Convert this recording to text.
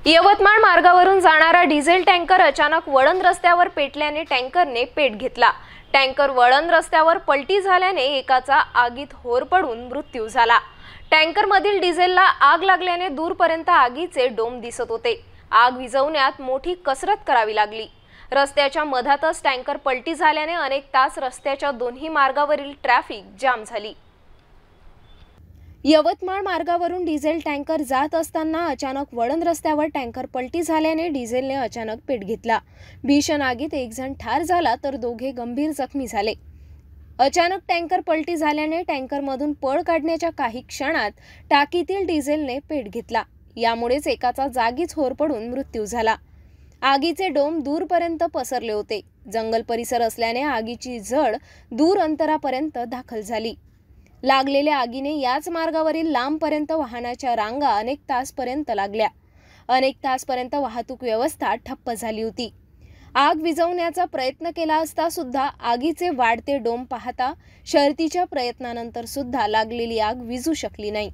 यवतमाळ मार्गावरून जाणारा diesel tanker अचानक वळण रस्त्यावर पेटल्याने टँकरने पेट घेतला। टँकर वळण रस्त्यावर पलटी झाल्याने एकाचा आगीत होरपळून मृत्यू झाला। टँकरमधील डिझेलला आग लागल्याने दूरपर्यंत आगीचे डोम दिसत होते। आग विझवण्यात मोठी कसरत करावी लागली। रस्त्याच्या मधातच टँकर पलटी झाल्याने अनेक तास रस्त्याच्या दोन्ही मार्गावरील ट्रॅफिक जाम झाली। यवतमाळ मार्गावरून डिझेल टँकर जात असताना अचानक वळण रस्त्यावर टँकर पलटी झाल्याने डिझेलने अचानक पेट घेतला। भीषण आगीत एक जण ठार झाला तर दोघे गंभीर जखमी झाले। अचानक टँकर पलटी झाल्याने टँकरमधून पळ काढण्याच्या काही क्षणात टाकीतील डिझेलने पेट घेतला। यामुळेच एकाचा जागीच होरपळून मृत्यू झाला। आगीचे डोम दूरपर्यंत पसरले होते। जंगल परिसर असल्याने आगीची झळ दूर अंतरापर्यंत दाखल झाली। लागलेल्या आगीने याच मार्गावरील लांबपर्यंत वाहनाच्या रांगा अनेक तासपर्यंत लागल्या। अनेक तासपर्यंत वाहतूक व्यवस्था ठप्प झाली होती। आग विझवण्याचा प्रयत्न केला असता सुद्धा आगीचे वाढते डोम पाहता शर्थीच्या प्रयत्नानंतर सुद्धा लागलेली आग विझू शकली नाही।